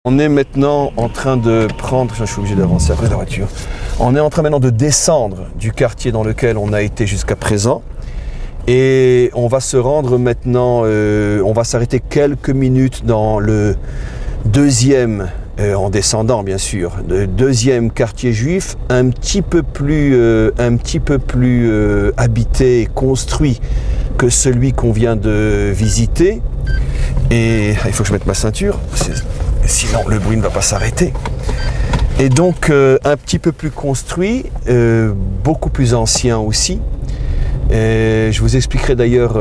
On est maintenant en train de prendre, je suis obligé d'avancer après la voiture. On est en train maintenant de descendre du quartier dans lequel on a été jusqu'à présent. Et on va se rendre maintenant, on va s'arrêter quelques minutes dans le deuxième, en descendant bien sûr, le deuxième quartier juif, un petit peu plus habité et construit que celui qu'on vient de visiter. Et il faut que je mette ma ceinture, sinon le bruit ne va pas s'arrêter. Et donc un petit peu plus construit, beaucoup plus ancien aussi. Et je vous expliquerai d'ailleurs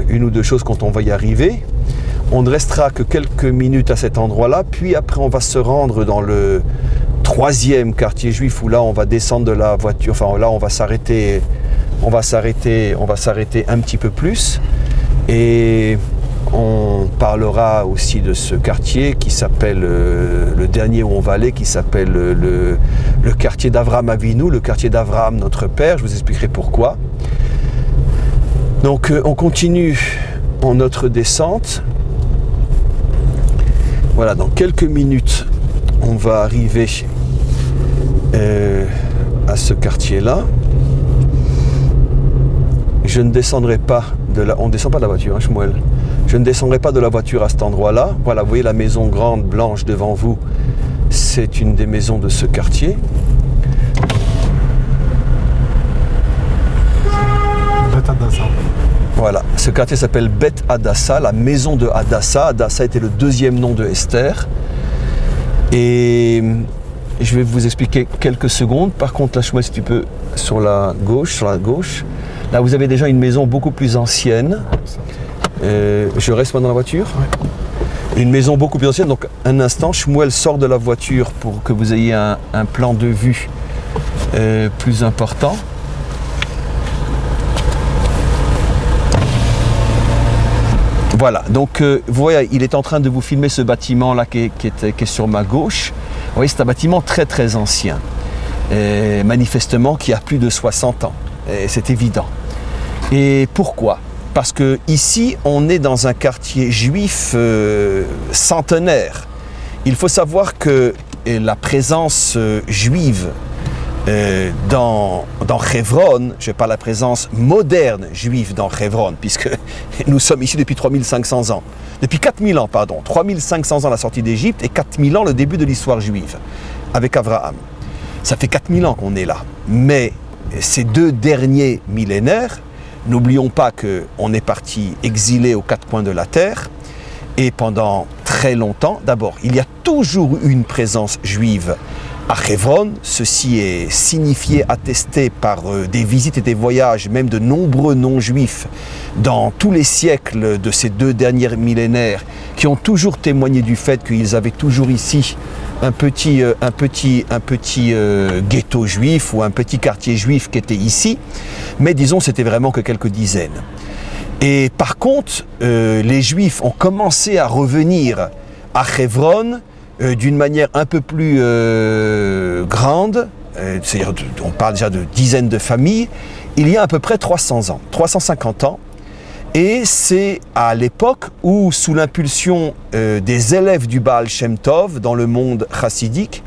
une ou deux choses quand on va y arriver. On ne restera que quelques minutes à cet endroit-là, puis après on va se rendre dans le troisième quartier juif où là on va descendre de la voiture, enfin là on va s'arrêter un petit peu plus et on parlera aussi de ce quartier qui s'appelle, le dernier où on va aller, qui s'appelle le quartier d'Avraham Avinu, le quartier d'Avraham notre père, je vous expliquerai pourquoi. Donc on continue en notre descente. Voilà, dans quelques minutes, on va arriver à ce quartier-là. Je ne descendrai pas de la... On ne descend pas de la voiture, hein, Shmuel. Je ne descendrai pas de la voiture à cet endroit-là. Voilà, vous voyez la maison grande, blanche devant vous. C'est une des maisons de ce quartier. Voilà, ce quartier s'appelle Bet Hadassa, la maison de Hadassa. Hadassa était le deuxième nom de Esther. Et je vais vous expliquer quelques secondes. Par contre, là, Shmuel, si tu peux, sur la gauche. Là, vous avez déjà une maison beaucoup plus ancienne. Je reste moi dans la voiture. Oui. Une maison beaucoup plus ancienne. Donc, un instant, Shmuel sort de la voiture pour que vous ayez un plan de vue plus important. Voilà, donc vous voyez, il est en train de vous filmer ce bâtiment-là qui est sur ma gauche. Vous voyez, c'est un bâtiment très très ancien, manifestement qui a plus de 60 ans, c'est évident. Et pourquoi ? Parce que ici, on est dans un quartier juif centenaire. Il faut savoir que la présence juive dans Hebron, je parle de la présence moderne juive dans Hebron, puisque nous sommes ici depuis 3500 ans. Depuis 4000 ans, pardon. 3500 ans la sortie d'Égypte et 4000 ans le début de l'histoire juive, avec Abraham. Ça fait 4000 ans qu'on est là. Mais ces deux derniers millénaires, n'oublions pas qu'on est parti exilé aux quatre coins de la terre, et pendant très longtemps, d'abord, il y a toujours eu une présence juive à Hebron. Ceci est signifié, attesté par des visites et des voyages, même de nombreux non-juifs dans tous les siècles de ces deux derniers millénaires, qui ont toujours témoigné du fait qu'ils avaient toujours ici un petit ghetto juif ou un petit quartier juif qui était ici, mais disons c'était vraiment que quelques dizaines. Et par contre, les juifs ont commencé à revenir à Hebron d'une manière un peu plus grande, c'est-à-dire on parle déjà de dizaines de familles, il y a à peu près 300 ans, 350 ans, et c'est à l'époque où, sous l'impulsion des élèves du Baal Shem Tov dans le monde chassidique,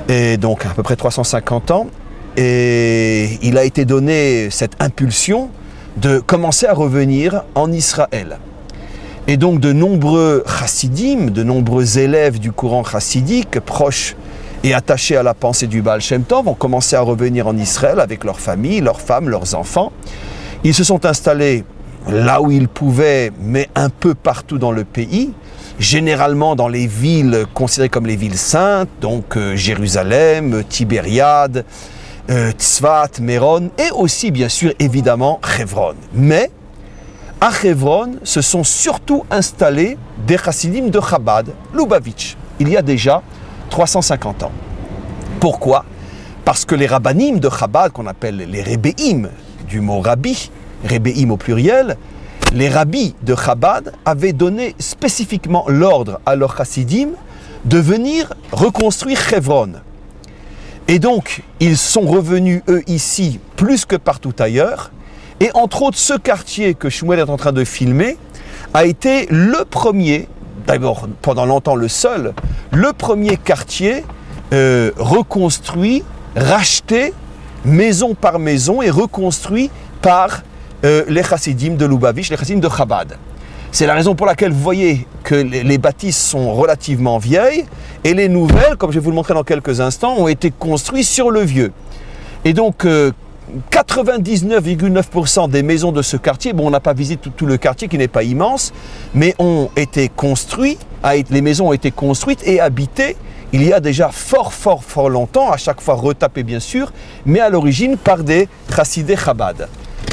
et donc à peu près 350 ans, et il a été donné cette impulsion de commencer à revenir en Israël. Et donc de nombreux chassidim, de nombreux élèves du courant chassidique, proches et attachés à la pensée du Baal Shem Tov, ont commencé à revenir en Israël avec leurs familles, leurs femmes, leurs enfants. Ils se sont installés là où ils pouvaient, mais un peu partout dans le pays, généralement dans les villes considérées comme les villes saintes, donc Jérusalem, Tibériade, Tzfat, Méron, et aussi bien sûr évidemment Hebron. Mais à Hebron se sont surtout installés des chassidim de Chabad, Lubavitch, il y a déjà 350 ans. Pourquoi ? Parce que les rabbanim de Chabad, qu'on appelle les rébéim, du mot rabbi, rébéim au pluriel, les rabbis de Chabad avaient donné spécifiquement l'ordre à leurs chassidim de venir reconstruire Hebron. Et donc, ils sont revenus, eux, ici, plus que partout ailleurs. Et entre autres, ce quartier que Shmuel est en train de filmer a été le premier d'abord pendant longtemps le seul, le premier quartier reconstruit, racheté, maison par maison et reconstruit par les chassidim de Lubavitch, les chassidim de Chabad. C'est la raison pour laquelle vous voyez que les bâtisses sont relativement vieilles et les nouvelles, comme je vais vous le montrer dans quelques instants, ont été construites sur le vieux. Et donc 99,9% des maisons de ce quartier, bon, on n'a pas visité tout le quartier qui n'est pas immense, mais ont été construites, les maisons ont été construites et habitées il y a déjà fort longtemps, à chaque fois retapées bien sûr, mais à l'origine par des chassidés Chabad,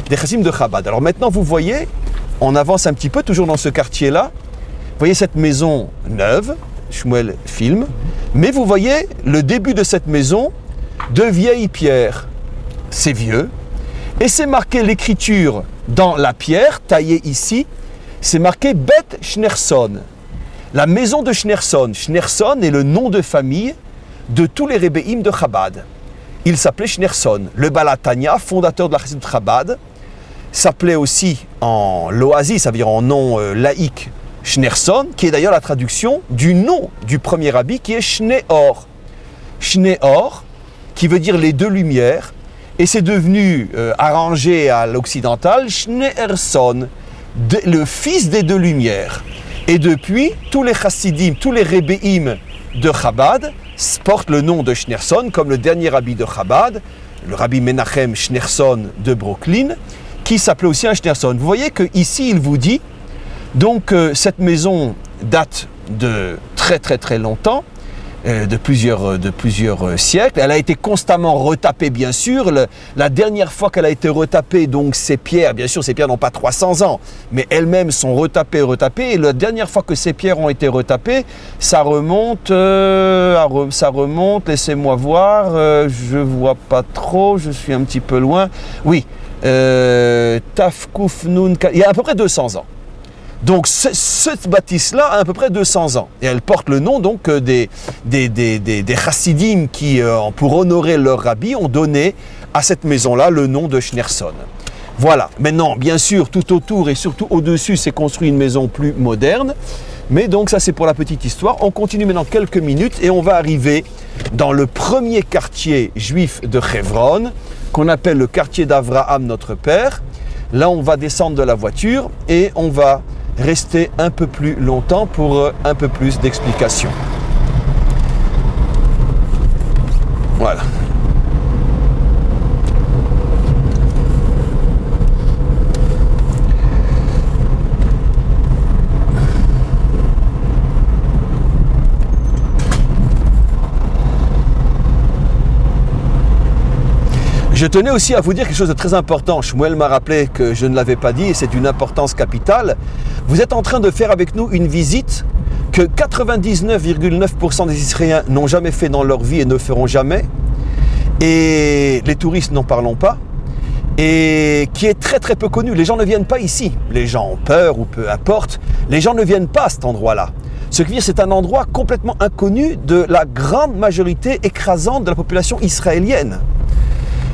des chassidim de Chabad. Alors maintenant vous voyez, on avance un petit peu, toujours dans ce quartier-là, vous voyez cette maison neuve, Shmuel filme, mais vous voyez le début de cette maison de vieilles pierres. C'est vieux, et c'est marqué l'écriture dans la pierre, taillée ici, c'est marqué Bet Schneerson, la maison de Schneerson. Schneerson est le nom de famille de tous les Rebbeim de Chabad. Il s'appelait Schneerson. Le Baal HaTanya, fondateur de la Chassidut Chabad, s'appelait aussi en loasi, ça veut dire en nom laïque, Schneerson, qui est d'ailleurs la traduction du nom du premier rabbi qui est Shneor. Shneor, qui veut dire les deux lumières, et c'est devenu arrangé à l'occidental Schneerson, le fils des deux lumières. Et depuis, tous les chassidim, tous les rebbeim de Chabad portent le nom de Schneerson, comme le dernier rabbi de Chabad, le rabbi Menachem Schneerson de Brooklyn, qui s'appelait aussi un Schneerson. Vous voyez qu'ici, il vous dit, donc cette maison date de très longtemps, de plusieurs siècles. Elle a été constamment retapée, bien sûr. La dernière fois qu'elle a été retapée, donc ces pierres, bien sûr, ces pierres n'ont pas 300 ans, mais elles-mêmes sont retapées. Et la dernière fois que ces pierres ont été retapées, ça remonte, laissez-moi voir, je vois pas trop, je suis un petit peu loin. Oui, Tafkouf Nun, il y a à peu près 200 ans. Donc cette bâtisse-là a à peu près 200 ans. Et elle porte le nom donc des chassidim qui, pour honorer leur rabbi, ont donné à cette maison-là le nom de Schneerson. Voilà. Maintenant, bien sûr, tout autour et surtout au-dessus, c'est construit une maison plus moderne. Mais donc ça, c'est pour la petite histoire. On continue maintenant quelques minutes et on va arriver dans le premier quartier juif de Hebron, qu'on appelle le quartier d'Avraham, notre père. Là, on va descendre de la voiture et on va rester un peu plus longtemps pour un peu plus d'explications. Voilà. Je tenais aussi à vous dire quelque chose de très important. Shmuel m'a rappelé que je ne l'avais pas dit et c'est d'une importance capitale. Vous êtes en train de faire avec nous une visite que 99,9% des Israéliens n'ont jamais fait dans leur vie et ne feront jamais. Et les touristes, n'en parlons pas. Et qui est très peu connu. Les gens ne viennent pas ici. Les gens ont peur ou peu importe. Les gens ne viennent pas à cet endroit-là. Ce qui veut dire c'est un endroit complètement inconnu de la grande majorité écrasante de la population israélienne.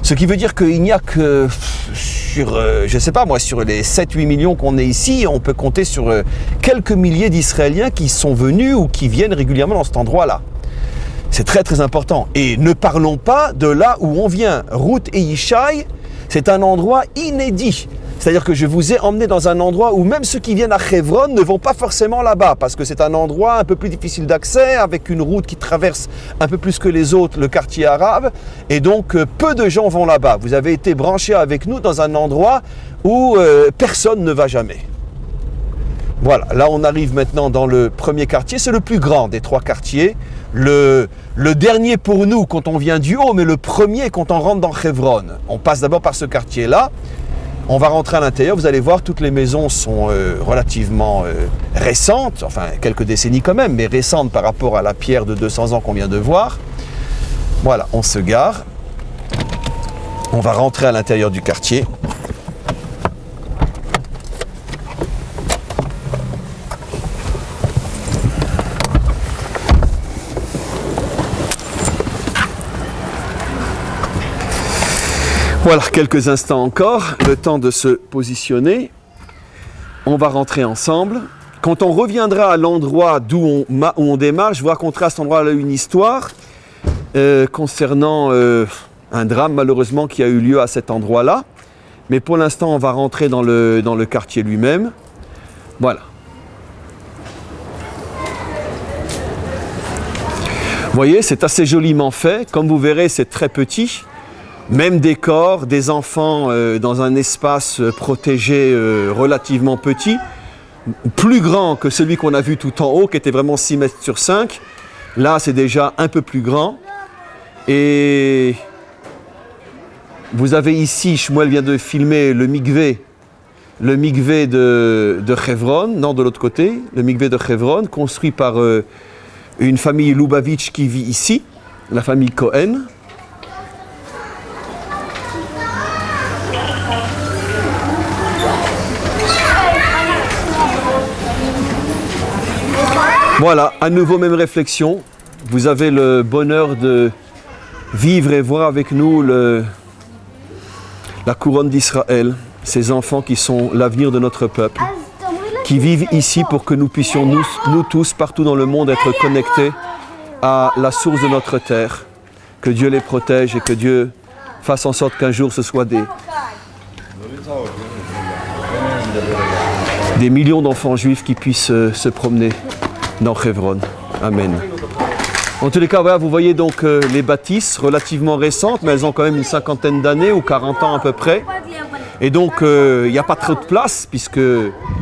Ce qui veut dire qu'il n'y a que sur, je ne sais pas moi, sur les 7-8 millions qu'on est ici, on peut compter sur quelques milliers d'Israéliens qui sont venus ou qui viennent régulièrement dans cet endroit-là. C'est très important. Et ne parlons pas de là où on vient. Ruth et Yishai, c'est un endroit inédit. C'est-à-dire que je vous ai emmené dans un endroit où même ceux qui viennent à Hebron ne vont pas forcément là-bas, parce que c'est un endroit un peu plus difficile d'accès, avec une route qui traverse un peu plus que les autres le quartier arabe, et donc peu de gens vont là-bas. Vous avez été branchés avec nous dans un endroit où personne ne va jamais. Voilà, là on arrive maintenant dans le premier quartier, c'est le plus grand des trois quartiers, le dernier pour nous quand on vient du haut, mais le premier quand on rentre dans Hebron. On passe d'abord par ce quartier-là. On va rentrer à l'intérieur, vous allez voir, toutes les maisons sont relativement récentes, enfin quelques décennies quand même, mais récentes par rapport à la pierre de 200 ans qu'on vient de voir. Voilà, on se gare. On va rentrer à l'intérieur du quartier. Voilà, quelques instants encore, le temps de se positionner. On va rentrer ensemble Quand on reviendra à l'endroit où on démarre, je vous raconterai à cet endroit-là une histoire concernant un drame malheureusement qui a eu lieu à cet endroit-là. Mais pour l'instant, on va rentrer dans le quartier lui-même. Voilà. Vous voyez, c'est assez joliment fait. Comme vous verrez, c'est très petit. Même décor, des enfants dans un espace protégé relativement petit. Plus grand que celui qu'on a vu tout en haut, qui était vraiment 6 mètres sur 5. Là, c'est déjà un peu plus grand. Et vous avez ici, Shmuel vient de filmer le mikvé de Hebron, non, de l'autre côté, le mikvé de Hebron, construit par une famille Lubavitch qui vit ici, la famille Cohen. Voilà, à nouveau même réflexion. Vous avez le bonheur de vivre et voir avec nous la couronne d'Israël, ces enfants qui sont l'avenir de notre peuple, qui vivent ici pour que nous puissions, nous tous, partout dans le monde, être connectés à la source de notre terre. Que Dieu les protège et que Dieu fasse en sorte qu'un jour ce soit des millions d'enfants juifs qui puissent se promener dans Hebron. Amen. En tous les cas, voilà, vous voyez donc les bâtisses relativement récentes, mais elles ont quand même une cinquantaine d'années ou 40 ans à peu près. Et donc, il n'y a pas trop de place, puisque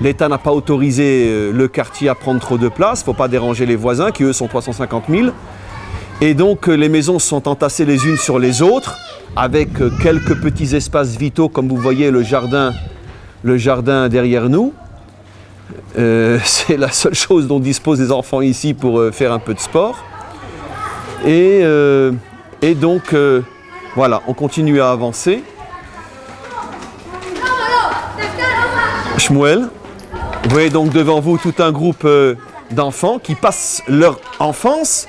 l'État n'a pas autorisé le quartier à prendre trop de place. Il ne faut pas déranger les voisins, qui eux sont 350 000. Et donc, les maisons sont entassées les unes sur les autres, avec quelques petits espaces vitaux, comme vous voyez le jardin derrière nous. C'est la seule chose dont disposent les enfants ici pour faire un peu de sport. Et donc, voilà, on continue à avancer. Shmuel, vous voyez donc devant vous tout un groupe d'enfants qui passent leur enfance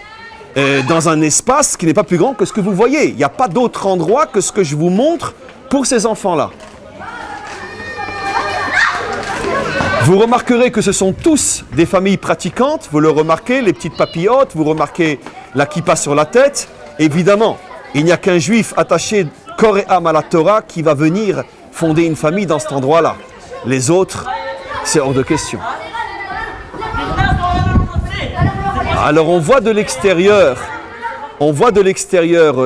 dans un espace qui n'est pas plus grand que ce que vous voyez. Il n'y a pas d'autre endroit que ce que je vous montre pour ces enfants-là. Vous remarquerez que ce sont tous des familles pratiquantes, vous le remarquez, les petites papillotes, vous remarquez la kippa sur la tête. Évidemment, il n'y a qu'un juif attaché corps et âme à la Torah qui va venir fonder une famille dans cet endroit-là. Les autres, c'est hors de question. Alors on voit de l'extérieur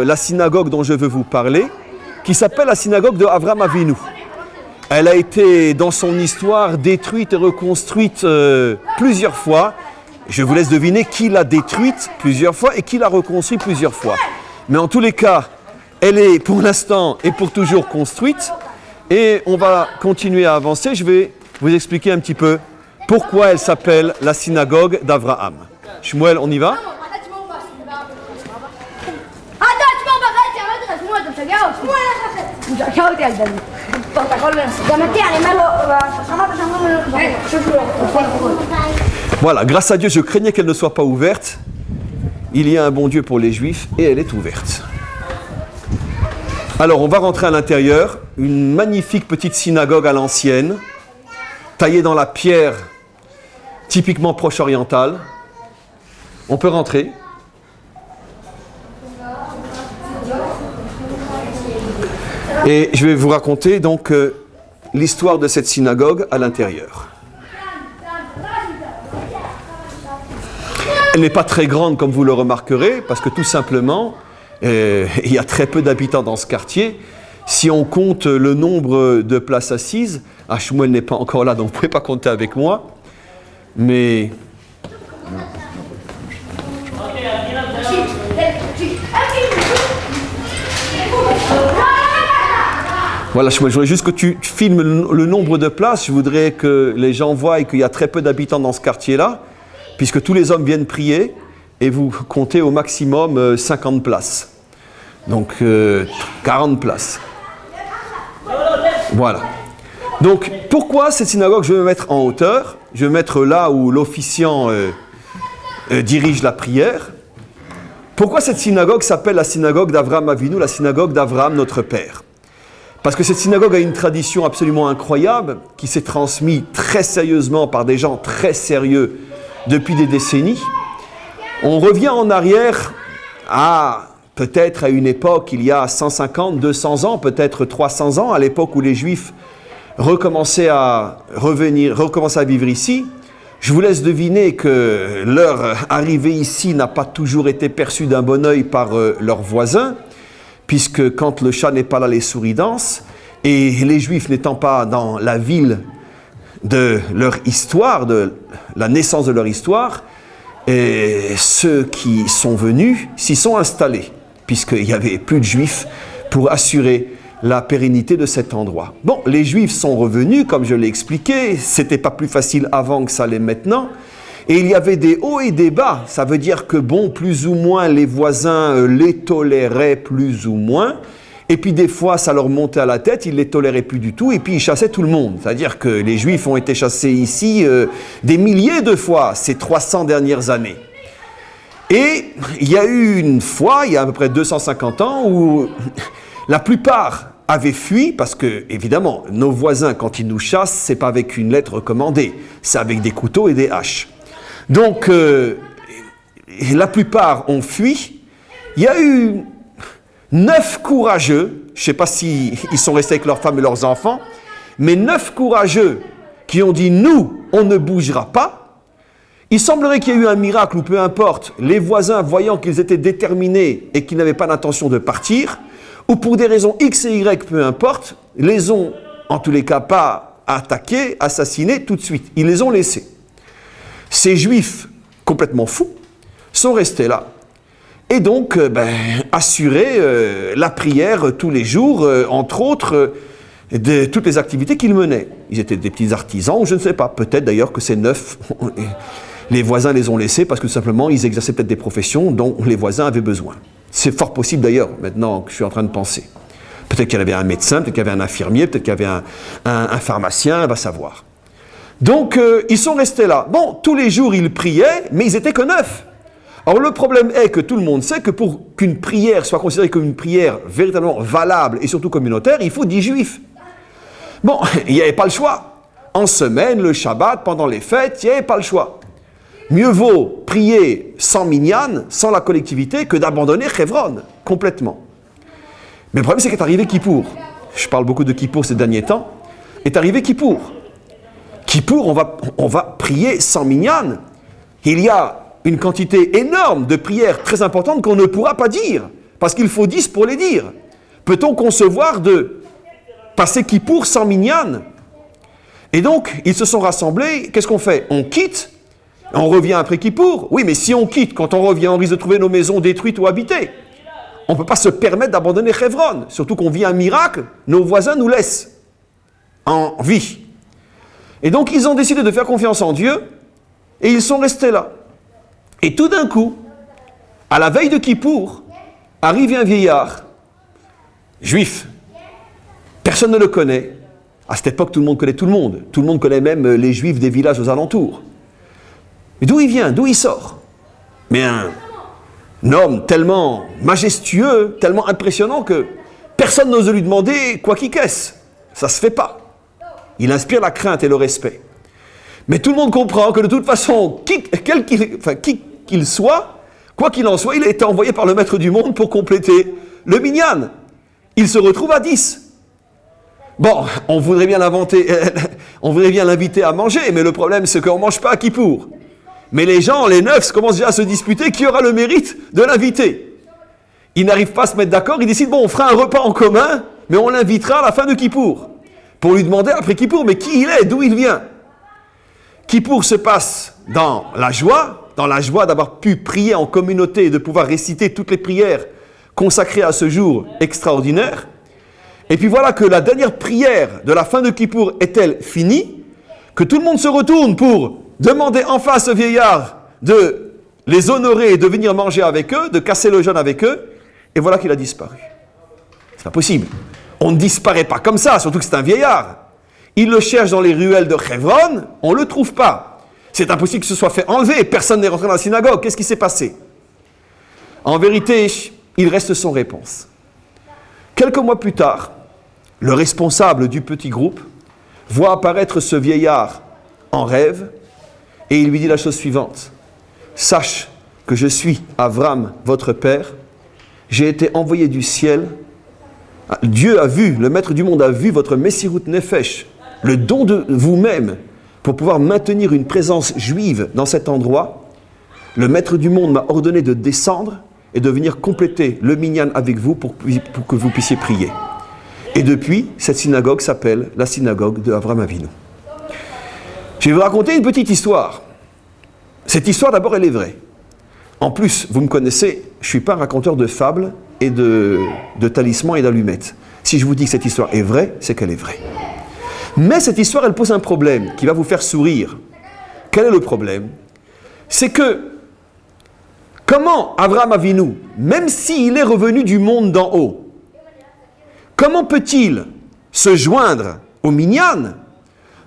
la synagogue dont je veux vous parler, qui s'appelle la synagogue de Avraham Avinu. Elle a été, dans son histoire, détruite et reconstruite plusieurs fois. Je vous laisse deviner qui l'a détruite plusieurs fois et qui l'a reconstruite plusieurs fois. Mais en tous les cas, elle est pour l'instant et pour toujours construite. Et on va continuer à avancer. Je vais vous expliquer un petit peu pourquoi elle s'appelle la synagogue d'Avraham. Shmuel, on y va ? Voilà, grâce à Dieu, je craignais qu'elle ne soit pas ouverte. Il y a un bon Dieu pour les Juifs et elle est ouverte. Alors, on va rentrer à l'intérieur. Une magnifique petite synagogue à l'ancienne, taillée dans la pierre typiquement proche-orientale. On peut rentrer. Et je vais vous raconter donc l'histoire de cette synagogue à l'intérieur. Elle n'est pas très grande comme vous le remarquerez, parce que tout simplement, il y a très peu d'habitants dans ce quartier. Si on compte le nombre de places assises, Shmuel n'est pas encore là, donc vous ne pouvez pas compter avec moi. Mais voilà, je voudrais juste que tu filmes le nombre de places. Je voudrais que les gens voient qu'il y a très peu d'habitants dans ce quartier-là, puisque tous les hommes viennent prier, et vous comptez au maximum 50 places. Donc 40 places. Voilà. Donc, pourquoi cette synagogue? Je vais me mettre en hauteur. Je vais me mettre là où l'officiant dirige la prière. Pourquoi cette synagogue s'appelle la synagogue d'Avraham Avinu, la synagogue d'Avraham, notre père? Parce que cette synagogue a une tradition absolument incroyable qui s'est transmise très sérieusement par des gens très sérieux depuis des décennies. On revient en arrière à peut-être à une époque, il y a 150, 200 ans, peut-être 300 ans, à l'époque où les Juifs recommençaient à vivre ici. Je vous laisse deviner que leur arrivée ici n'a pas toujours été perçue d'un bon œil par leurs voisins, puisque quand le chat n'est pas là, les souris dansent, et les Juifs n'étant pas dans la ville de leur histoire, de la naissance de leur histoire, et ceux qui sont venus s'y sont installés, puisqu'il n'y avait plus de Juifs pour assurer la pérennité de cet endroit. Bon, les Juifs sont revenus, comme je l'ai expliqué, c'était pas plus facile avant que ça l'est maintenant, et il y avait des hauts et des bas, ça veut dire que bon, plus ou moins les voisins les toléraient plus ou moins, et puis des fois ça leur montait à la tête, ils les toléraient plus du tout, et puis ils chassaient tout le monde, c'est-à-dire que les Juifs ont été chassés ici des milliers de fois ces 300 dernières années. Et il y a eu une fois, il y a à peu près 250 ans, où la plupart avaient fui, parce que, évidemment, nos voisins, quand ils nous chassent, c'est pas avec une lettre recommandée, c'est avec des couteaux et des haches. Donc, la plupart ont fui. Il y a eu 9 courageux, je ne sais pas s'ils sont restés avec leurs femmes et leurs enfants, mais 9 courageux qui ont dit « nous, on ne bougera pas ». Il semblerait qu'il y ait eu un miracle, ou peu importe, les voisins, voyant qu'ils étaient déterminés et qu'ils n'avaient pas l'intention de partir, ou pour des raisons X et Y, peu importe, les ont, en tous les cas, pas attaqués, assassinés tout de suite. Ils les ont laissés. Ces Juifs, complètement fous, sont restés là. Et donc, assuraient la prière tous les jours, entre autres, de toutes les activités qu'ils menaient. Ils étaient des petits artisans, ou je ne sais pas. Peut-être d'ailleurs que ces 9, les voisins les ont laissés parce que tout simplement, ils exerçaient peut-être des professions dont les voisins avaient besoin. C'est fort possible d'ailleurs, maintenant que je suis en train de penser. Peut-être qu'il y avait un médecin, peut-être qu'il y avait un infirmier, peut-être qu'il y avait un pharmacien, on va savoir. Donc, ils sont restés là. Bon, tous les jours, ils priaient, mais ils étaient que 9. Alors, le problème est que tout le monde sait que pour qu'une prière soit considérée comme une prière véritablement valable et surtout communautaire, il faut 10 Juifs. Bon, il n'y avait pas le choix. En semaine, le Shabbat, pendant les fêtes, il n'y avait pas le choix. Mieux vaut prier sans minyan, sans la collectivité, que d'abandonner Hebron, complètement. Mais le problème, c'est qu'est arrivé Kippour. Je parle beaucoup de Kippour ces derniers temps. Est arrivé Kippour. Kippour, on va prier sans minyan. Il y a une quantité énorme de prières très importantes qu'on ne pourra pas dire, parce qu'il faut 10 pour les dire. Peut-on concevoir de passer Kippour sans minyan? Et donc, ils se sont rassemblés. Qu'est-ce qu'on fait? On quitte. On revient après Kippour. Oui, mais si on quitte, quand on revient, on risque de trouver nos maisons détruites ou habitées. On ne peut pas se permettre d'abandonner Hebron. Surtout qu'on vit un miracle, nos voisins nous laissent en vie. Et donc, ils ont décidé de faire confiance en Dieu, et ils sont restés là. Et tout d'un coup, à la veille de Kippour, arrive un vieillard, juif. Personne ne le connaît. À cette époque, tout le monde connaît tout le monde. Tout le monde connaît même les juifs des villages aux alentours. Mais d'où il vient? D'où il sort? Mais un homme tellement majestueux, tellement impressionnant que personne n'ose lui demander quoi qu'il qu'est-ce. Ça se fait pas. Il inspire la crainte et le respect. Mais tout le monde comprend que de toute façon, qui qu'il soit, quoi qu'il en soit, il a été envoyé par le maître du monde pour compléter le minyan. Il se retrouve à 10. Bon, on voudrait bien l'inviter à manger, mais le problème c'est qu'on ne mange pas à Kippour. Mais les gens, les 9, commencent déjà à se disputer qui aura le mérite de l'inviter. Ils n'arrivent pas à se mettre d'accord, ils décident, bon, on fera un repas en commun, mais on l'invitera à la fin de Kippour. Pour lui demander après Kippour, mais qui il est, d'où il vient. Kippour se passe dans la joie d'avoir pu prier en communauté et de pouvoir réciter toutes les prières consacrées à ce jour extraordinaire. Et puis voilà que la dernière prière de la fin de Kippour est-elle finie, que tout le monde se retourne pour demander enfin à ce vieillard de les honorer et de venir manger avec eux, de casser le jeûne avec eux, et voilà qu'il a disparu. C'est pas possible. On ne disparaît pas comme ça, surtout que c'est un vieillard. Il le cherche dans les ruelles de Hebron, on ne le trouve pas. C'est impossible que ce soit fait enlever, personne n'est rentré dans la synagogue. Qu'est-ce qui s'est passé? En vérité, il reste sans réponse. Quelques mois plus tard, le responsable du petit groupe, voit apparaître ce vieillard en rêve et il lui dit la chose suivante. Sache que je suis Avram, votre père. J'ai été envoyé du ciel. Dieu a vu, le maître du monde a vu votre Messirut Nefesh, le don de vous-même pour pouvoir maintenir une présence juive dans cet endroit. Le maître du monde m'a ordonné de descendre et de venir compléter le minyan avec vous pour que vous puissiez prier. Et depuis, cette synagogue s'appelle la synagogue de Avram Avinu. Je vais vous raconter une petite histoire. Cette histoire, d'abord, elle est vraie. En plus, vous me connaissez, je ne suis pas un raconteur de fables et de talismans et d'allumettes. Si je vous dis que cette histoire est vraie, c'est qu'elle est vraie. Mais cette histoire, elle pose un problème qui va vous faire sourire. Quel est le problème? C'est que, comment Avram Avinu, même s'il est revenu du monde d'en haut, comment peut-il se joindre au minyan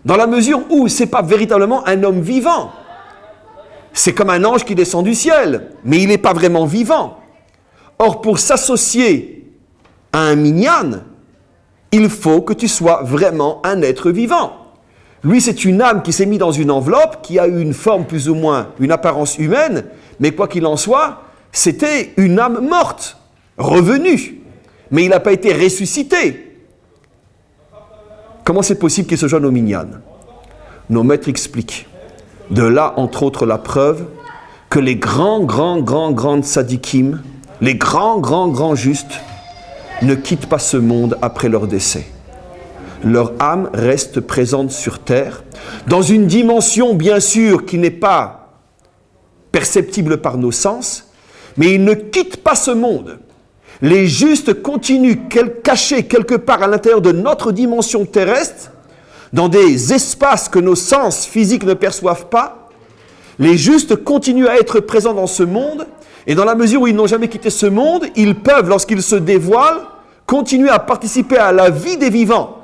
dans la mesure où ce n'est pas véritablement un homme vivant? C'est comme un ange qui descend du ciel, mais il n'est pas vraiment vivant. Or, pour s'associer à un minyan, il faut que tu sois vraiment un être vivant. Lui, c'est une âme qui s'est mise dans une enveloppe, qui a eu une forme plus ou moins, une apparence humaine, mais quoi qu'il en soit, c'était une âme morte, revenue. Mais il n'a pas été ressuscité. Comment c'est possible qu'il se joigne au minyan? Nos maîtres expliquent. De là, entre autres, la preuve que les grands tzadikim, les grands justes, ne quittent pas ce monde après leur décès. Leur âme reste présente sur terre, dans une dimension, bien sûr, qui n'est pas perceptible par nos sens, mais ils ne quittent pas ce monde. Les justes continuent cachés quelque part à l'intérieur de notre dimension terrestre, dans des espaces que nos sens physiques ne perçoivent pas. Les justes continuent à être présents dans ce monde, et dans la mesure où ils n'ont jamais quitté ce monde, ils peuvent, lorsqu'ils se dévoilent, continuer à participer à la vie des vivants,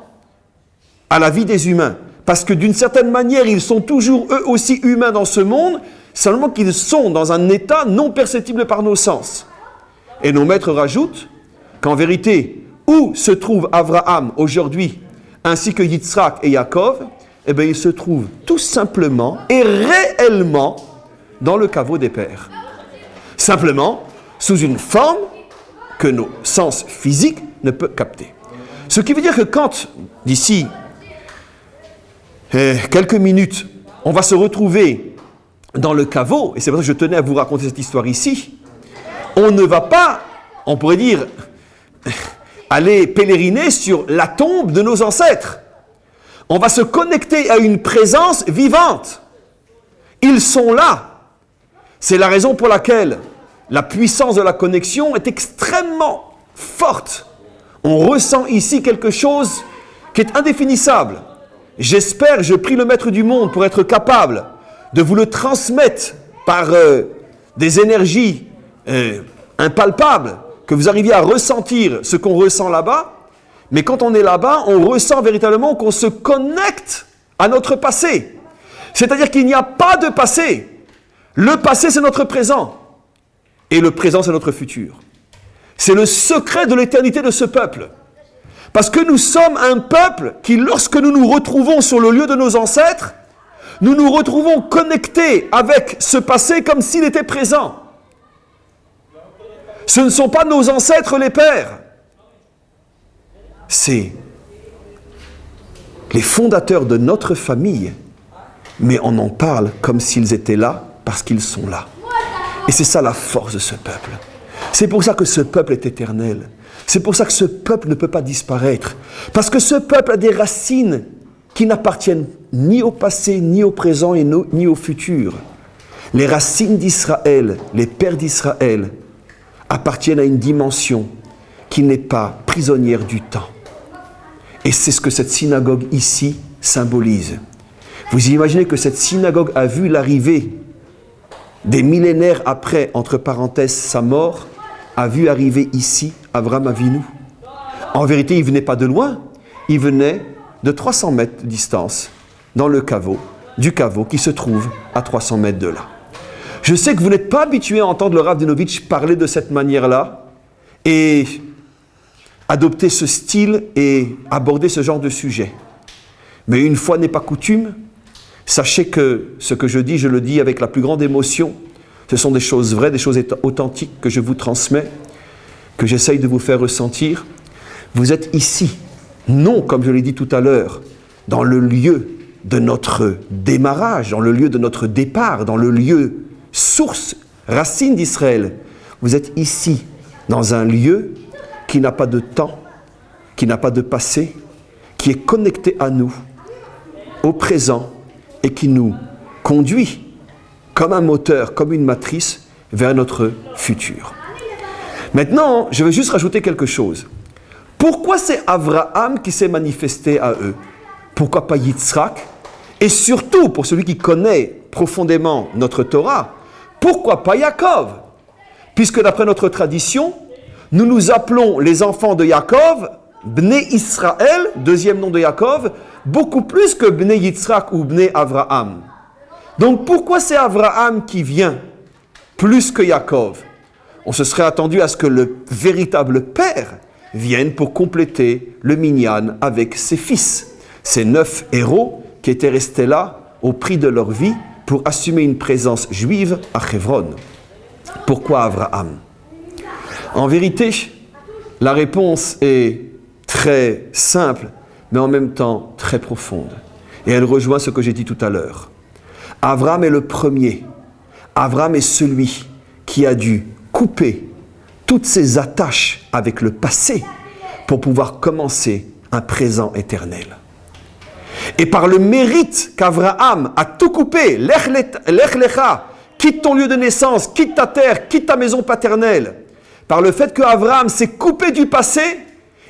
à la vie des humains. Parce que d'une certaine manière, ils sont toujours eux aussi humains dans ce monde, seulement qu'ils sont dans un état non perceptible par nos sens. Et nos maîtres rajoutent qu'en vérité, où se trouve Abraham aujourd'hui, ainsi que Yitzhak et Yaakov, eh bien, ils se trouvent tout simplement et réellement dans le caveau des pères. Simplement, sous une forme que nos sens physiques ne peuvent capter. Ce qui veut dire que quand, d'ici quelques minutes, on va se retrouver dans le caveau, et c'est pour ça que je tenais à vous raconter cette histoire ici, on ne va pas, on pourrait dire, aller pèleriner sur la tombe de nos ancêtres. On va se connecter à une présence vivante. Ils sont là. C'est la raison pour laquelle la puissance de la connexion est extrêmement forte. On ressent ici quelque chose qui est indéfinissable. J'espère, je prie le Maître du monde pour être capable de vous le transmettre par des énergies impalpables, que vous arriviez à ressentir ce qu'on ressent là-bas, mais quand on est là-bas, on ressent véritablement qu'on se connecte à notre passé. C'est-à-dire qu'il n'y a pas de passé. Le passé, c'est notre présent. Et le présent, c'est notre futur. C'est le secret de l'éternité de ce peuple. Parce que nous sommes un peuple qui, lorsque nous nous retrouvons sur le lieu de nos ancêtres, nous nous retrouvons connectés avec ce passé comme s'il était présent. Ce ne sont pas nos ancêtres les pères. C'est les fondateurs de notre famille. Mais on en parle comme s'ils étaient là parce qu'ils sont là. Et c'est ça la force de ce peuple. C'est pour ça que ce peuple est éternel. C'est pour ça que ce peuple ne peut pas disparaître. Parce que ce peuple a des racines qui n'appartiennent ni au passé, ni au présent, et ni au futur. Les racines d'Israël, les pères d'Israël, appartiennent à une dimension qui n'est pas prisonnière du temps. Et c'est ce que cette synagogue ici symbolise. Vous imaginez que cette synagogue a vu l'arrivée des millénaires après, entre parenthèses, sa mort, a vu arriver ici Avram Avinu. En vérité, il ne venait pas de loin, il venait de 300 mètres de distance, dans le caveau, du caveau qui se trouve à 300 mètres de là. Je sais que vous n'êtes pas habitué à entendre le Rav Dinovitch parler de cette manière-là, et adopter ce style et aborder ce genre de sujet. Mais une fois n'est pas coutume, sachez que ce que je dis, je le dis avec la plus grande émotion. Ce sont des choses vraies, des choses authentiques que je vous transmets, que j'essaye de vous faire ressentir. Vous êtes ici, non, comme je l'ai dit tout à l'heure, dans le lieu de notre démarrage, dans le lieu de notre départ, dans le lieu source, racine d'Israël. Vous êtes ici, dans un lieu qui n'a pas de temps, qui n'a pas de passé, qui est connecté à nous, au présent, et qui nous conduit comme un moteur, comme une matrice, vers notre futur. Maintenant, je vais juste rajouter quelque chose. Pourquoi c'est Abraham qui s'est manifesté à eux? Pourquoi pas Yitzhak? Et surtout, pour celui qui connaît profondément notre Torah, pourquoi pas Yaakov? Puisque d'après notre tradition, nous nous appelons les enfants de Yaakov, Bnei Israël, deuxième nom de Yaakov, beaucoup plus que Bnei Yitzhak ou Bnei Avraham. Donc pourquoi c'est Abraham qui vient plus que Yaakov? On se serait attendu à ce que le véritable père vienne pour compléter le minyan avec ses fils. Ces 9 héros qui étaient restés là au prix de leur vie pour assumer une présence juive à Hebron. Pourquoi Abraham? En vérité, la réponse est très simple, mais en même temps très profonde. Et elle rejoint ce que j'ai dit tout à l'heure. Abraham est le premier. Abraham est celui qui a dû couper toutes ses attaches avec le passé pour pouvoir commencer un présent éternel. Et par le mérite qu'Abraham a tout coupé, lech lecha, quitte ton lieu de naissance, quitte ta terre, quitte ta maison paternelle, par le fait qu'Abraham s'est coupé du passé,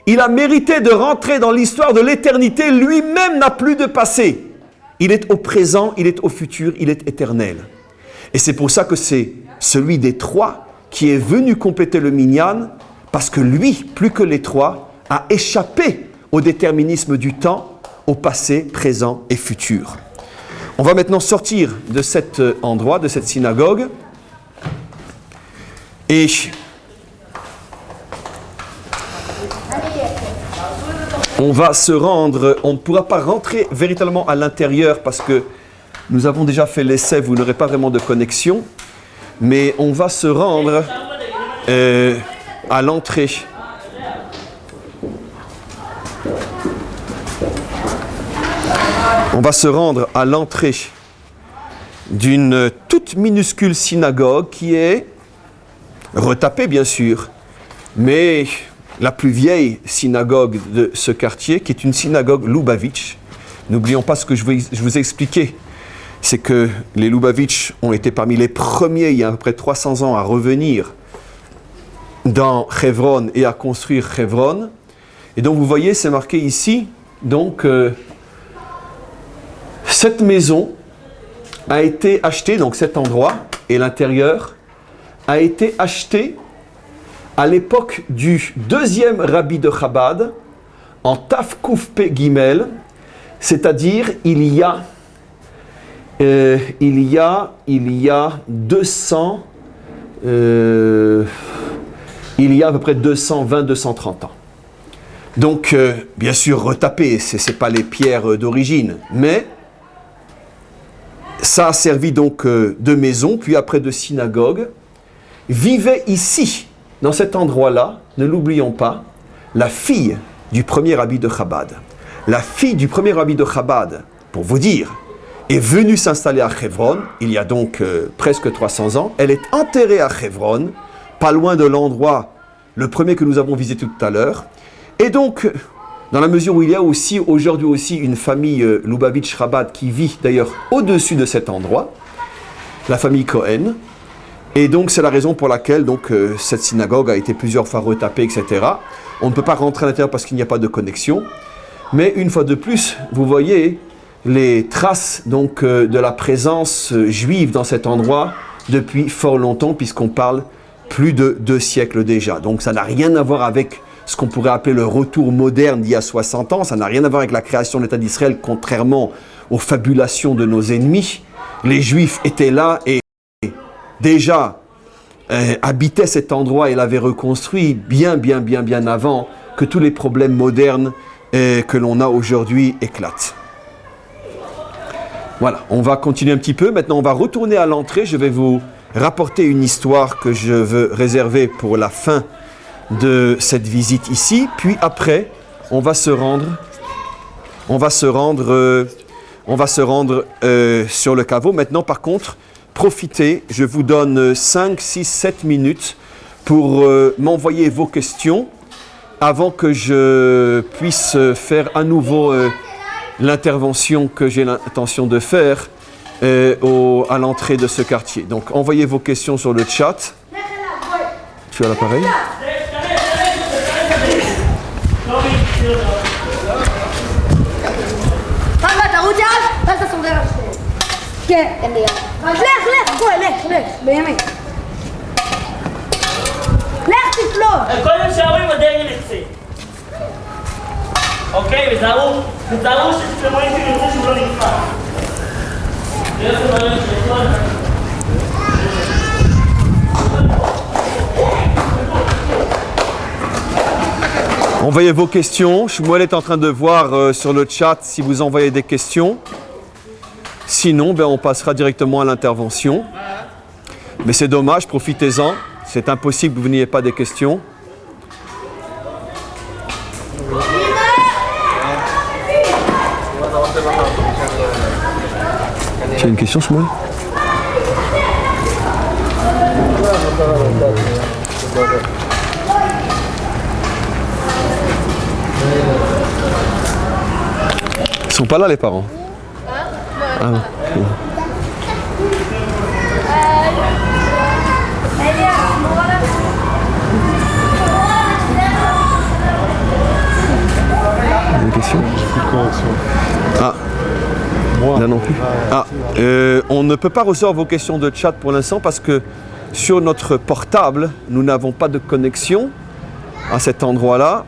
il a mérité de rentrer dans l'histoire de l'éternité. Lui-même n'a plus de passé. Il est au présent, il est au futur, il est éternel. Et c'est pour ça que c'est celui des 3 qui est venu compléter le minyan, parce que lui, plus que les 3, a échappé au déterminisme du temps, au passé, présent et futur. On va maintenant sortir de cet endroit, de cette synagogue, et on va se rendre, on ne pourra pas rentrer véritablement à l'intérieur parce que nous avons déjà fait l'essai, vous n'aurez pas vraiment de connexion, mais on va se rendre à l'entrée. On va se rendre à l'entrée d'une toute minuscule synagogue qui est retapée bien sûr, mais la plus vieille synagogue de ce quartier, qui est une synagogue Lubavitch. N'oublions pas ce que je vous ai expliqué, c'est que les Lubavitch ont été parmi les premiers, il y a à peu près 300 ans, à revenir dans Hebron et à construire Hebron. Et donc vous voyez, c'est marqué ici, donc cette maison a été achetée, donc cet endroit et l'intérieur a été acheté à l'époque du 2e rabbi de Chabad, en Tafkouf Pe Gimel, c'est-à-dire il y a 200, il y a à peu près 220-230 ans. Donc, bien sûr, retapé, ce n'est pas les pierres d'origine, mais ça a servi donc de maison, puis après de synagogue. Vivait ici, dans cet endroit-là, ne l'oublions pas, la fille du premier rabbi de Chabad. La fille du premier rabbi de Chabad, pour vous dire, est venue s'installer à Hebron, il y a donc presque 300 ans. Elle est enterrée à Hebron, pas loin de l'endroit, le premier que nous avons visité tout à l'heure. Et donc, dans la mesure où il y a aussi, aujourd'hui aussi, une famille Lubavitch Chabad qui vit d'ailleurs au-dessus de cet endroit, la famille Cohen. Et donc, c'est la raison pour laquelle donc, cette synagogue a été plusieurs fois retapée, etc. On ne peut pas rentrer à l'intérieur parce qu'il n'y a pas de connexion. Mais une fois de plus, vous voyez les traces donc, de la présence juive dans cet endroit depuis fort longtemps, puisqu'on parle plus de 2 siècles déjà. Donc, ça n'a rien à voir avec ce qu'on pourrait appeler le retour moderne d'il y a 60 ans. Ça n'a rien à voir avec la création de l'État d'Israël, contrairement aux fabulations de nos ennemis. Les Juifs étaient là et déjà habitaient cet endroit et l'avaient reconstruit bien avant que tous les problèmes modernes que l'on a aujourd'hui éclatent. Voilà, on va continuer un petit peu. Maintenant, on va retourner à l'entrée. Je vais vous rapporter une histoire que je veux réserver pour la fin de cette visite ici. Puis après, on va se rendre sur le caveau. Maintenant, par contre, profitez. Je vous donne 5, 6, 7 minutes pour m'envoyer vos questions avant que je puisse faire à nouveau l'intervention que j'ai l'intention de faire à l'entrée de ce quartier. Donc, envoyez vos questions sur le chat. Tu as l'appareil ? אוקיי, וזהו שתשמעים שירצו שהוא לא נתפס. ואיך הוא מראה שכל... Envoyez vos questions. Shmuel est en train de voir sur le chat si vous envoyez des questions. Sinon, on passera directement à l'intervention. Mais c'est dommage, profitez-en. C'est impossible que vous n'ayez pas des questions. Tu as une question, Shmuel ? Ils sont pas là, les parents. Ah, non. Une question ? Ah. Là non plus. On ne peut pas recevoir vos questions de chat pour l'instant parce que sur notre portable, nous n'avons pas de connexion à cet endroit-là.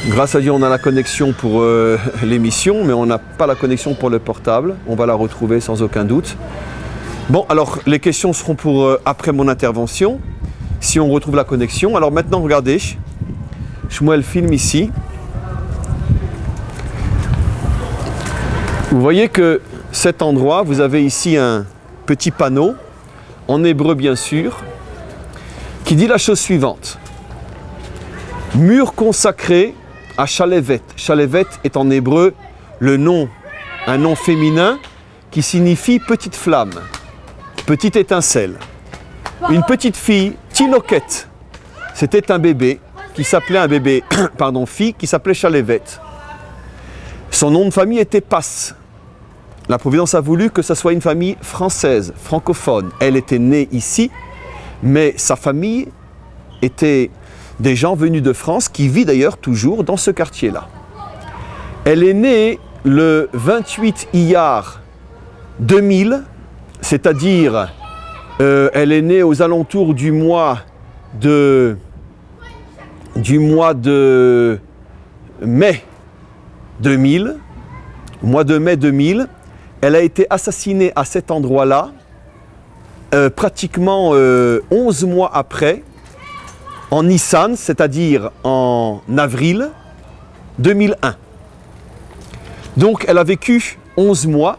Grâce à Dieu, on a la connexion pour l'émission, mais on n'a pas la connexion pour le portable. On va la retrouver sans aucun doute. Bon, alors les questions seront pour après mon intervention, si on retrouve la connexion. Alors maintenant, regardez, Shmuel filme ici. Vous voyez que cet endroit, vous avez ici un petit panneau, en hébreu bien sûr, qui dit la chose suivante. Mur consacré à Shalevet. Shalevet est en hébreu un nom féminin qui signifie petite flamme, petite étincelle. Une petite fille, Tinoket, c'était un bébé qui s'appelait fille qui s'appelait Shalevet. Son nom de famille était Pass. La Providence a voulu que ce soit une famille française, francophone. Elle était née ici, mais sa famille était des gens venus de France, qui vit d'ailleurs toujours dans ce quartier-là. Elle est née le 28 Iyar 2000, c'est-à-dire elle est née aux alentours du mois de mai 2000, au mois de mai 2000, elle a été assassinée à cet endroit-là, pratiquement 11 mois après, en Nissan, c'est-à-dire en avril 2001. Donc elle a vécu 11 mois,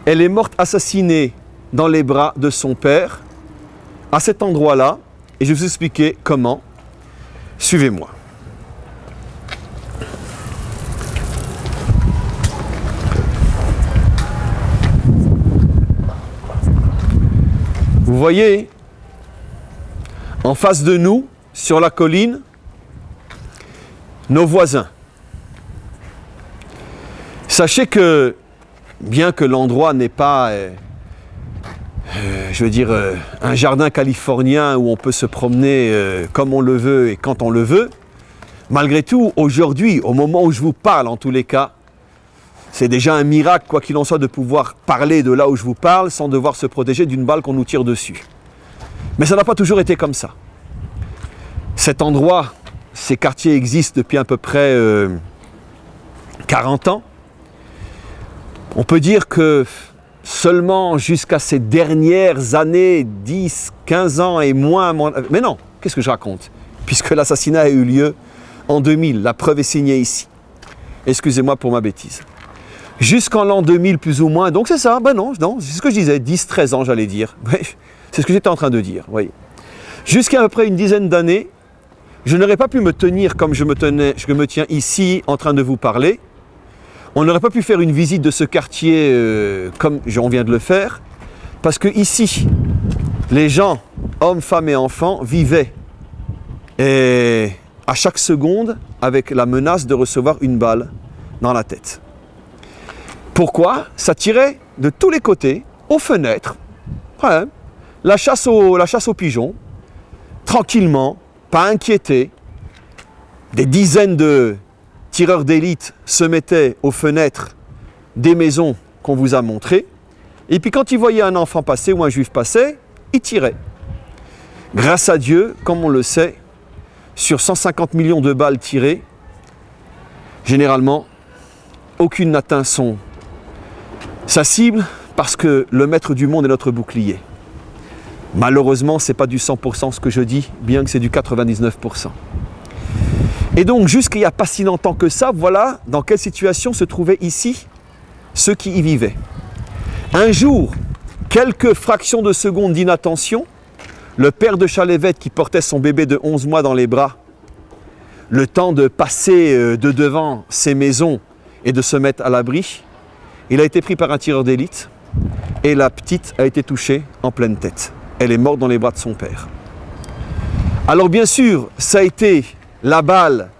elle est morte assassinée dans les bras de son père, à cet endroit-là, et je vais vous expliquer comment. Suivez-moi. Vous voyez, en face de nous, sur la colline, nos voisins. Sachez que, bien que l'endroit n'est pas, un jardin californien où on peut se promener comme on le veut et quand on le veut, malgré tout, aujourd'hui, au moment où je vous parle en tous les cas, c'est déjà un miracle, quoi qu'il en soit, de pouvoir parler de là où je vous parle sans devoir se protéger d'une balle qu'on nous tire dessus. Mais ça n'a pas toujours été comme ça. Cet endroit, ces quartiers existent depuis à peu près 40 ans. On peut dire que seulement jusqu'à ces dernières années, 10, 15 ans et moins... Mais non, qu'est-ce que je raconte ? puisque l'assassinat a eu lieu en 2000. La preuve est signée ici. Excusez-moi pour ma bêtise. Jusqu'en l'an 2000 plus ou moins, donc c'est ça, ben non, c'est ce que je disais, 10-13 ans j'allais dire. C'est ce que j'étais en train de dire, voyez. Jusqu'à peu près une dizaine d'années, je n'aurais pas pu me tenir comme je me tiens ici en train de vous parler. On n'aurait pas pu faire une visite de ce quartier comme on vient de le faire, parce que ici, les gens, hommes, femmes et enfants, vivaient à chaque seconde avec la menace de recevoir une balle dans la tête. Pourquoi? Ça tirait de tous les côtés, aux fenêtres, ouais, la chasse aux pigeons, tranquillement, pas inquiétés. Des dizaines de tireurs d'élite se mettaient aux fenêtres des maisons qu'on vous a montrées, et puis quand ils voyaient un enfant passer ou un juif passer, ils tiraient. Grâce à Dieu, comme on le sait, sur 150 millions de balles tirées, généralement, aucune n'atteint sa cible parce que le maître du monde est notre bouclier. Malheureusement, ce n'est pas du 100% ce que je dis, bien que c'est du 99%. Et donc, jusqu'il n'y a pas si longtemps que ça, voilà dans quelle situation se trouvaient ici ceux qui y vivaient. Un jour, quelques fractions de secondes d'inattention, le père de Chalévette qui portait son bébé de 11 mois dans les bras, le temps de passer de devant ses maisons et de se mettre à l'abri, il a été pris par un tireur d'élite et la petite a été touchée en pleine tête. Elle est morte dans les bras de son père. Alors bien sûr, ça a été la balle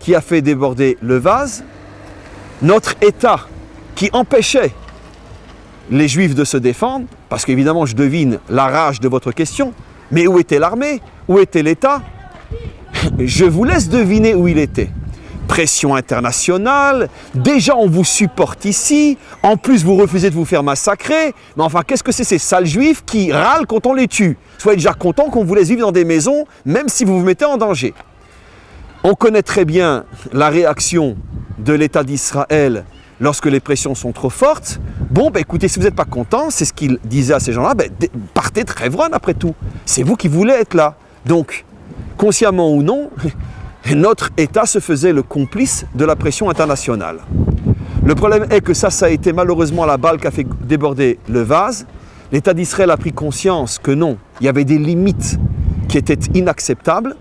qui a fait déborder le vase, notre État qui empêchait les Juifs de se défendre, parce qu'évidemment je devine la rage de votre question, mais où était l'armée? Où était l'État? Je vous laisse deviner où il était. Pression internationale, déjà on vous supporte ici, en plus vous refusez de vous faire massacrer, mais enfin qu'est-ce que c'est ces sales juifs qui râlent quand on les tue? Soyez déjà contents qu'on vous laisse vivre dans des maisons, même si vous vous mettez en danger. On connaît très bien la réaction de l'État d'Israël lorsque les pressions sont trop fortes. Bon, ben écoutez, si vous n'êtes pas contents, c'est ce qu'il disait à ces gens-là, ben, partez de Hebron après tout. C'est vous qui voulez être là. Donc, consciemment ou non, notre État se faisait le complice de la pression internationale. Le problème est que ça a été malheureusement la balle qui a fait déborder le vase. L'État d'Israël a pris conscience que non, il y avait des limites qui étaient inacceptables.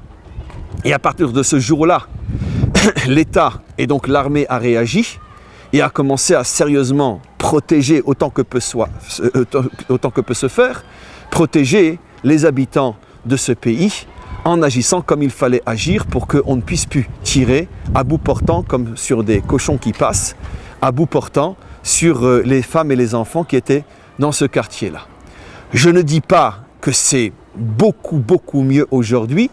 Et à partir de ce jour-là, l'État et donc l'armée a réagi et a commencé à sérieusement protéger autant que peut se faire, protéger les habitants de ce pays en agissant comme il fallait agir pour qu'on ne puisse plus tirer à bout portant comme sur des cochons qui passent, à bout portant sur les femmes et les enfants qui étaient dans ce quartier-là. Je ne dis pas que c'est beaucoup mieux aujourd'hui,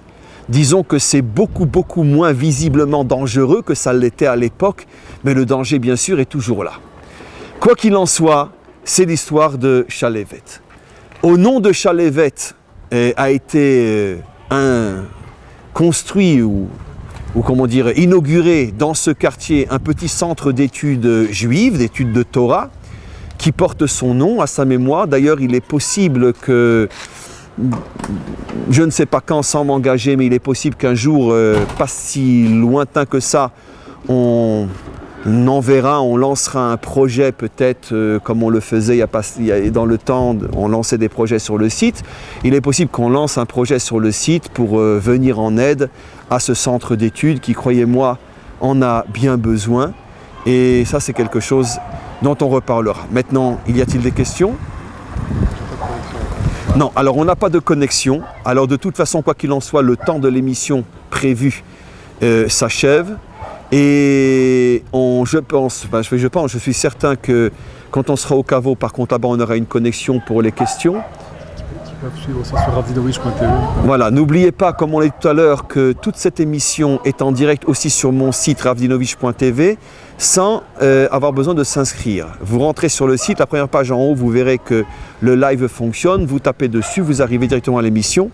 disons que c'est beaucoup moins visiblement dangereux que ça l'était à l'époque, mais le danger bien sûr est toujours là. Quoi qu'il en soit, c'est l'histoire de Chalévette. Au nom de Chalévette a été construit ou comment dire, inauguré dans ce quartier un petit centre d'études juives, d'études de Torah, qui porte son nom à sa mémoire. D'ailleurs, il est possible que, je ne sais pas quand sans m'engager, mais il est possible qu'un jour, pas si lointain que ça, on lancera un projet peut-être comme on le faisait dans le temps, on lançait des projets sur le site. Il est possible qu'on lance un projet sur le site pour venir en aide à ce centre d'études qui, croyez-moi, en a bien besoin. Et ça, c'est quelque chose dont on reparlera. Maintenant, y a-t-il des questions ? Non, alors on n'a pas de connexion. Alors de toute façon, quoi qu'il en soit, le temps de l'émission prévue s'achève. Et je suis certain que quand on sera au caveau, par contre là-bas on aura une connexion pour les questions. Qui peuvent suivre aussi sur ravdinovich.tv. Voilà, n'oubliez pas, comme on l'a dit tout à l'heure, que toute cette émission est en direct aussi sur mon site ravdinovich.tv sans avoir besoin de s'inscrire. Vous rentrez sur le site, la première page en haut, vous verrez que le live fonctionne, vous tapez dessus, vous arrivez directement à l'émission.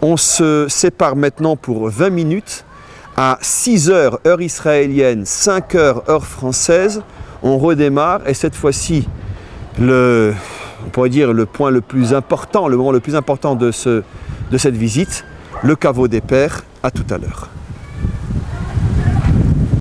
On se sépare maintenant pour 20 minutes. À 6 heures, heure israélienne, 5 heures, heure française, on redémarre et cette fois-ci, on pourrait dire le point le plus important, le moment le plus important de cette visite, le caveau des pères À tout à l'heure.